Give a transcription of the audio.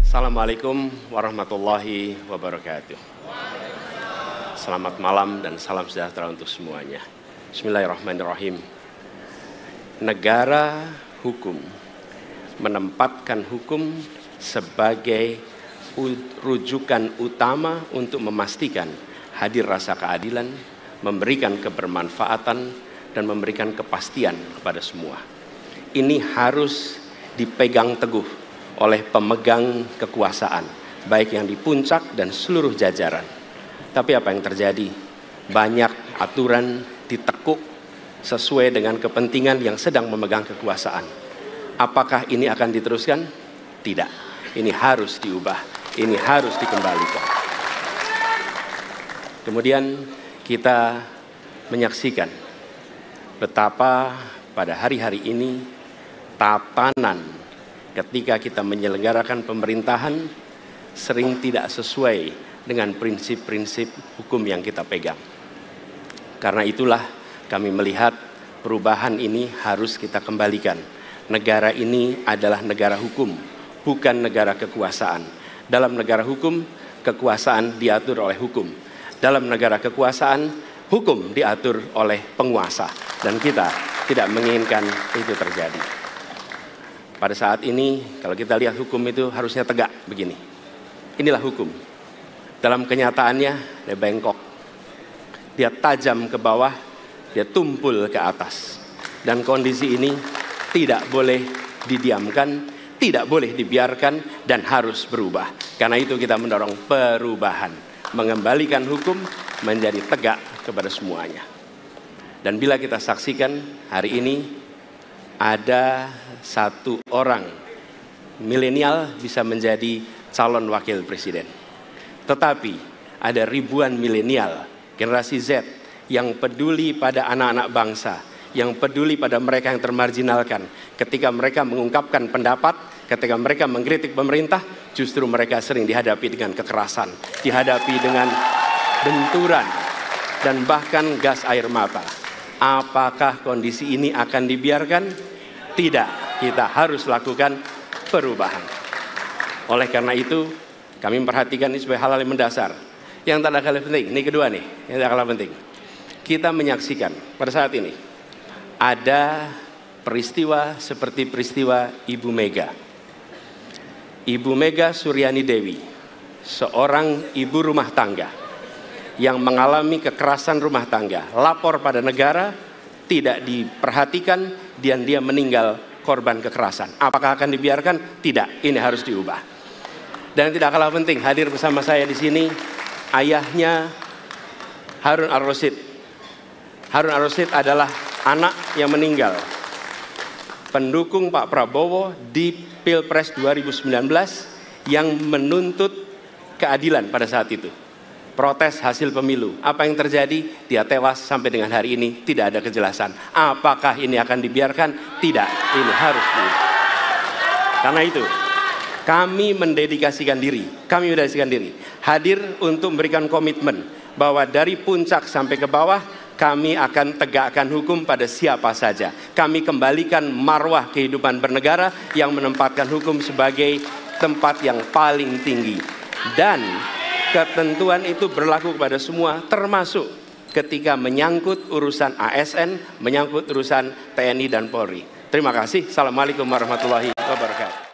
Assalamualaikum warahmatullahi wabarakatuh. Selamat malam dan salam sejahtera untuk semuanya. Bismillahirrahmanirrahim. Negara hukum menempatkan hukum sebagai rujukan utama untuk memastikan hadir rasa keadilan, memberikan kebermanfaatan, dan memberikan kepastian kepada semua. Ini harus dipegang teguh oleh pemegang kekuasaan, baik yang di puncak dan seluruh jajaran. Tapi apa yang terjadi? Banyak aturan ditekuk sesuai dengan kepentingan yang sedang memegang kekuasaan. Apakah ini akan diteruskan? Tidak. Ini harus diubah. Ini harus dikembalikan. Kemudian kita menyaksikan betapa pada hari-hari ini tatanan ketika kita menyelenggarakan pemerintahan sering tidak sesuai dengan prinsip-prinsip hukum yang kita pegang. Karena itulah kami melihat perubahan ini harus kita kembalikan. Negara ini adalah negara hukum, bukan negara kekuasaan. Dalam negara hukum, kekuasaan diatur oleh hukum. Dalam negara kekuasaan, hukum diatur oleh penguasa. Dan kita tidak menginginkan itu terjadi. Pada saat ini, kalau kita lihat hukum itu harusnya tegak begini. Inilah hukum. Dalam kenyataannya, dia bengkok. Dia tajam ke bawah, dia tumpul ke atas. Dan kondisi ini tidak boleh didiamkan, tidak boleh dibiarkan, dan harus berubah. Karena itu kita mendorong perubahan. Mengembalikan hukum menjadi tegak kepada semuanya. Dan bila kita saksikan hari ini, ada satu orang milenial bisa menjadi calon wakil presiden. Tetapi ada ribuan milenial, generasi Z, yang peduli pada anak-anak bangsa, yang peduli pada mereka yang termarginalkan. Ketika mereka mengungkapkan pendapat, ketika mereka mengkritik pemerintah, justru mereka sering dihadapi dengan kekerasan, dihadapi dengan benturan, dan bahkan gas air mata. Apakah kondisi ini akan dibiarkan? Tidak, kita harus lakukan perubahan. Oleh karena itu, kami memperhatikan ini sebagai hal-hal yang mendasar. Yang tak kalah penting, ini kedua nih, yang tak kalah penting. Kita menyaksikan pada saat ini, ada peristiwa seperti peristiwa Ibu Mega. Ibu Mega Suryani Dewi, seorang ibu rumah tangga yang mengalami kekerasan rumah tangga, lapor pada negara, tidak diperhatikan, dan dia meninggal korban kekerasan. Apakah akan dibiarkan? Tidak, ini harus diubah. Dan tidak kalah penting, hadir bersama saya di sini ayahnya Harun Ar-Rasyid. Harun Ar-Rasyid adalah anak yang meninggal, pendukung Pak Prabowo di Pilpres 2019 yang menuntut keadilan pada saat itu. Protes hasil pemilu. Apa yang terjadi? Dia tewas sampai dengan hari ini tidak ada kejelasan. Apakah ini akan dibiarkan? Tidak. Ini harus diubah. Karena itu, kami mendedikasikan diri. Hadir untuk memberikan komitmen bahwa dari puncak sampai ke bawah, kami akan tegakkan hukum pada siapa saja. Kami kembalikan marwah kehidupan bernegara yang menempatkan hukum sebagai tempat yang paling tinggi. Dan ketentuan itu berlaku kepada semua, termasuk ketika menyangkut urusan ASN, menyangkut urusan TNI dan Polri. Terima kasih. Assalamualaikum warahmatullahi wabarakatuh.